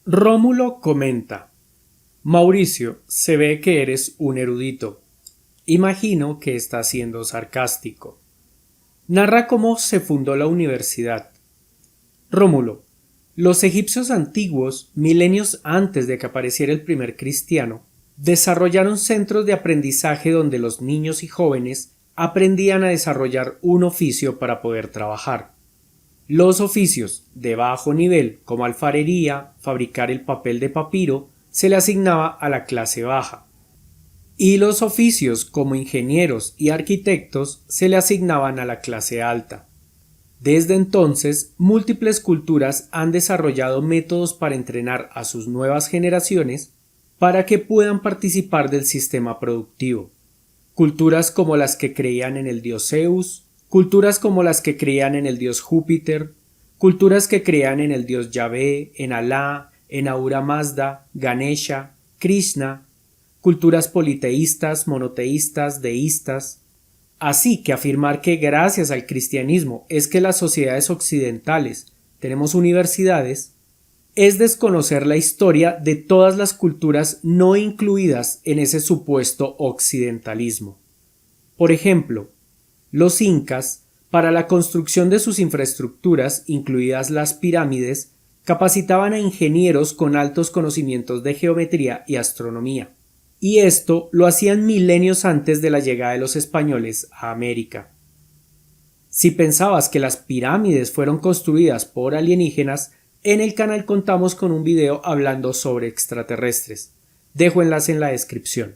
Rómulo comenta: Mauricio, se ve que eres un erudito. Imagino que estás siendo sarcástico. Narra cómo se fundó la universidad. Rómulo: los egipcios antiguos, milenios antes de que apareciera el primer cristiano, desarrollaron centros de aprendizaje donde los niños y jóvenes aprendían a desarrollar un oficio para poder trabajar. Los oficios de bajo nivel, como alfarería, fabricar el papel de papiro, se le asignaba a la clase baja, y los oficios como ingenieros y arquitectos se le asignaban a la clase alta. Desde entonces, múltiples culturas han desarrollado métodos para entrenar a sus nuevas generaciones para que puedan participar del sistema productivo. Culturas como las que creían en el dios Zeus, culturas como las que creían en el dios Júpiter, culturas que creían en el dios Yahvé, en Alá, en Ahura Mazda, Ganesha, Krishna, culturas politeístas, monoteístas, deístas. Así que afirmar que gracias al cristianismo es que las sociedades occidentales tenemos universidades es desconocer la historia de todas las culturas no incluidas en ese supuesto occidentalismo. Por ejemplo, los incas, para la construcción de sus infraestructuras, incluidas las pirámides, capacitaban a ingenieros con altos conocimientos de geometría y astronomía, y esto lo hacían milenios antes de la llegada de los españoles a América. Si pensabas que las pirámides fueron construidas por alienígenas, en el canal contamos con un video hablando sobre extraterrestres. Dejo enlace en la descripción.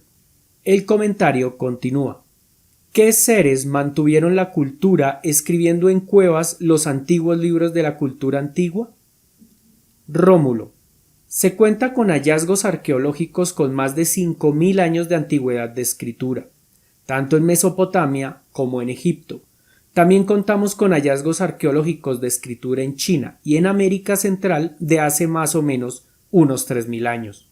El comentario continúa. ¿Qué seres mantuvieron la cultura escribiendo en cuevas los antiguos libros de la cultura antigua? Rómulo: se cuenta con hallazgos arqueológicos con más de 5.000 años de antigüedad de escritura, tanto en Mesopotamia como en Egipto. También contamos con hallazgos arqueológicos de escritura en China y en América Central de hace más o menos unos 3.000 años,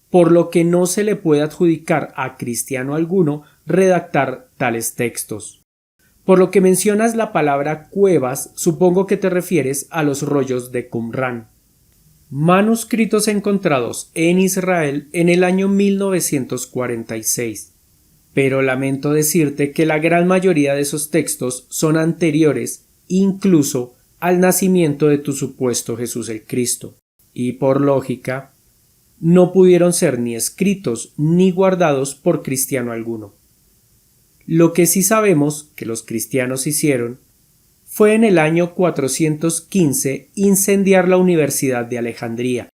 por lo que no se le puede adjudicar a cristiano alguno redactar tales textos. Por lo que mencionas la palabra cuevas, supongo que te refieres a los rollos de Qumrán. Manuscritos encontrados en Israel en el año 1946. Pero lamento decirte que la gran mayoría de esos textos son anteriores incluso al nacimiento de tu supuesto Jesús el Cristo, y por lógica no pudieron ser ni escritos ni guardados por cristiano alguno. Lo que sí sabemos que los cristianos hicieron fue en el año 415 incendiar la Universidad de Alejandría,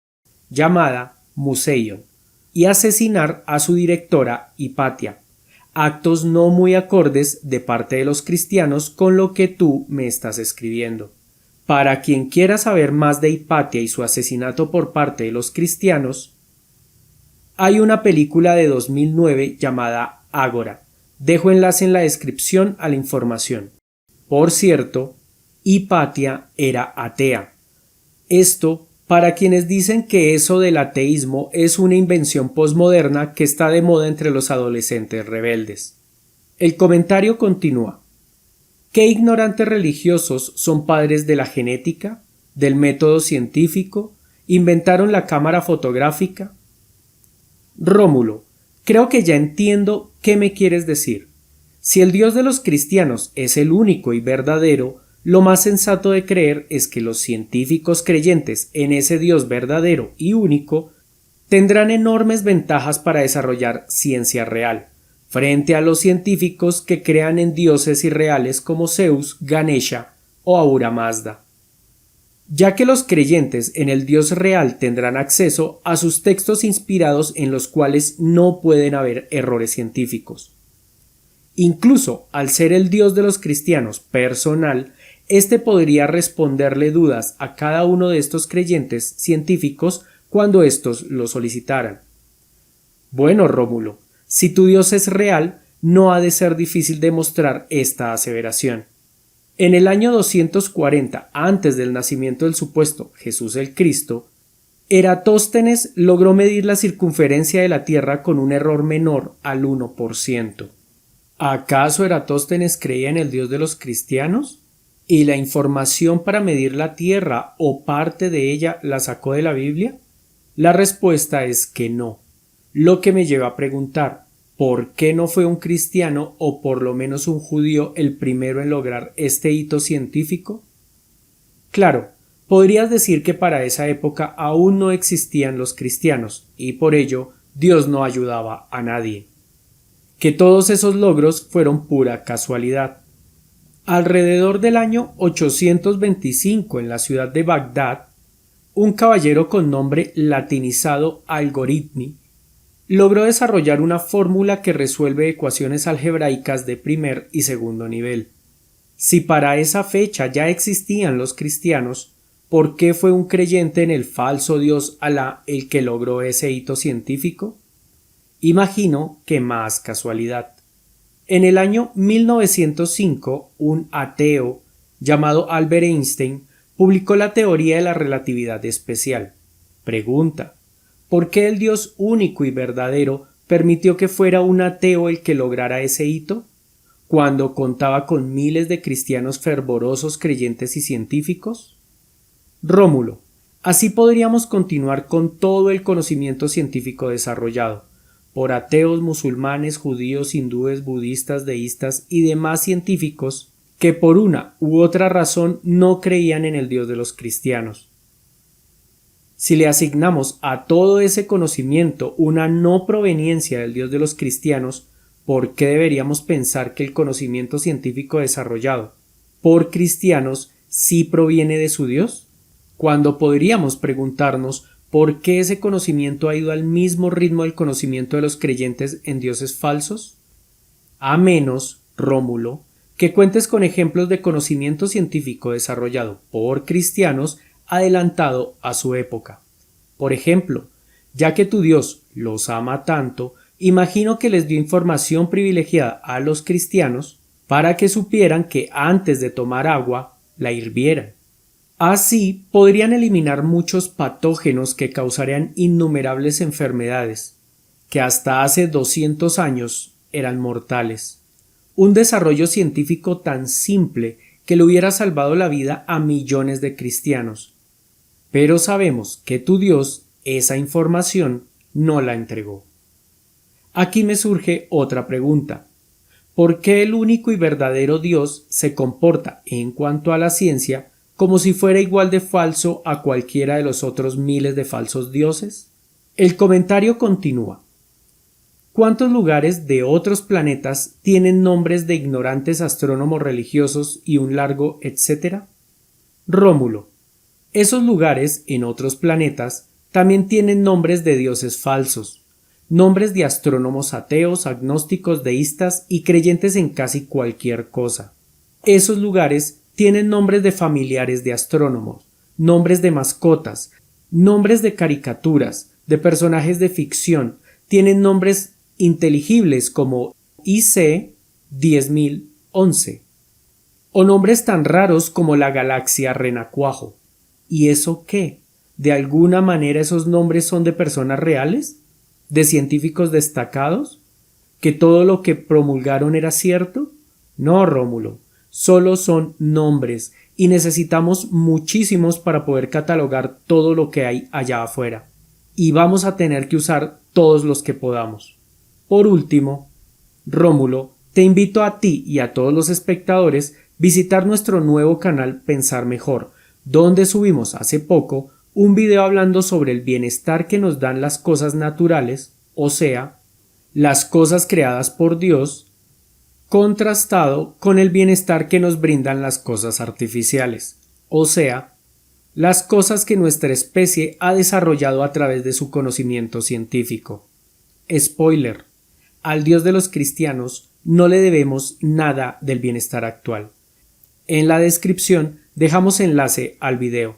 llamada Museion, y asesinar a su directora Hipatia, actos no muy acordes de parte de los cristianos con lo que tú me estás escribiendo. Para quien quiera saber más de Hipatia y su asesinato por parte de los cristianos, hay una película de 2009 llamada Ágora. Dejo enlace en la descripción a la información. Por cierto, Hipatia era atea. Esto para quienes dicen que eso del ateísmo es una invención posmoderna que está de moda entre los adolescentes rebeldes. El comentario continúa. ¿Qué ignorantes religiosos son padres de la genética, del método científico, inventaron la cámara fotográfica? Rómulo: creo que ya entiendo qué me quieres decir. Si el Dios de los cristianos es el único y verdadero, lo más sensato de creer es que los científicos creyentes en ese Dios verdadero y único tendrán enormes ventajas para desarrollar ciencia real, frente a los científicos que crean en dioses irreales como Zeus, Ganesha o Ahura Mazda, ya que los creyentes en el Dios real tendrán acceso a sus textos inspirados en los cuales no pueden haber errores científicos. Incluso al ser el Dios de los cristianos personal, este podría responderle dudas a cada uno de estos creyentes científicos cuando éstos lo solicitaran. Bueno, Rómulo, si tu Dios es real, no ha de ser difícil demostrar esta aseveración. En el año 240 antes del nacimiento del supuesto Jesús el Cristo, Eratóstenes logró medir la circunferencia de la Tierra con un error menor al 1%. ¿Acaso Eratóstenes creía en el Dios de los cristianos? ¿Y la información para medir la Tierra o parte de ella la sacó de la Biblia? La respuesta es que no, lo que me lleva a preguntar, ¿por qué no fue un cristiano o por lo menos un judío el primero en lograr este hito científico? Claro, podrías decir que para esa época aún no existían los cristianos y por ello Dios no ayudaba a nadie. Que todos esos logros fueron pura casualidad. Alrededor del año 825 en la ciudad de Bagdad, un caballero con nombre latinizado Algoritmi logró desarrollar una fórmula que resuelve ecuaciones algebraicas de primer y segundo nivel. Si para esa fecha ya existían los cristianos, ¿por qué fue un creyente en el falso dios Alá el que logró ese hito científico? Imagino que más casualidad. En el año 1905, un ateo llamado Albert Einstein publicó la teoría de la relatividad especial. Pregunta: ¿por qué el Dios único y verdadero permitió que fuera un ateo el que lograra ese hito, cuando contaba con miles de cristianos fervorosos, creyentes y científicos? Rómulo, así podríamos continuar con todo el conocimiento científico desarrollado por ateos, musulmanes, judíos, hindúes, budistas, deístas y demás científicos que por una u otra razón no creían en el Dios de los cristianos. Si le asignamos a todo ese conocimiento una no proveniencia del Dios de los cristianos, ¿por qué deberíamos pensar que el conocimiento científico desarrollado por cristianos sí proviene de su Dios? Cuando podríamos preguntarnos ¿por qué ese conocimiento ha ido al mismo ritmo del conocimiento de los creyentes en dioses falsos? A menos, Rómulo, que cuentes con ejemplos de conocimiento científico desarrollado por cristianos adelantado a su época. Por ejemplo, ya que tu Dios los ama tanto, imagino que les dio información privilegiada a los cristianos para que supieran que antes de tomar agua, la hirvieran. Así podrían eliminar muchos patógenos que causarían innumerables enfermedades, que hasta hace 200 años eran mortales. Un desarrollo científico tan simple que le hubiera salvado la vida a millones de cristianos. Pero sabemos que tu Dios esa información no la entregó. Aquí me surge otra pregunta. ¿Por qué el único y verdadero Dios se comporta en cuanto a la ciencia como si fuera igual de falso a cualquiera de los otros miles de falsos dioses? El comentario continúa. ¿Cuántos lugares de otros planetas tienen nombres de ignorantes astrónomos religiosos y un largo etcétera? Rómulo, esos lugares en otros planetas también tienen nombres de dioses falsos, nombres de astrónomos ateos, agnósticos, deístas y creyentes en casi cualquier cosa. Esos lugares tienen nombres de familiares de astrónomos, nombres de mascotas, nombres de caricaturas, de personajes de ficción, tienen nombres inteligibles como IC 10011 o nombres tan raros como la galaxia Renacuajo. ¿Y eso qué? ¿De alguna manera esos nombres son de personas reales? ¿De científicos destacados? ¿Que todo lo que promulgaron era cierto? No, Rómulo. Solo son nombres y necesitamos muchísimos para poder catalogar todo lo que hay allá afuera. Y vamos a tener que usar todos los que podamos. Por último, Rómulo, te invito a ti y a todos los espectadores visitar nuestro nuevo canal Pensar Mejor, donde subimos hace poco un video hablando sobre el bienestar que nos dan las cosas naturales, o sea, las cosas creadas por Dios, contrastado con el bienestar que nos brindan las cosas artificiales, o sea, las cosas que nuestra especie ha desarrollado a través de su conocimiento científico. Spoiler: al Dios de los cristianos no le debemos nada del bienestar actual. En la descripción dejamos enlace al video.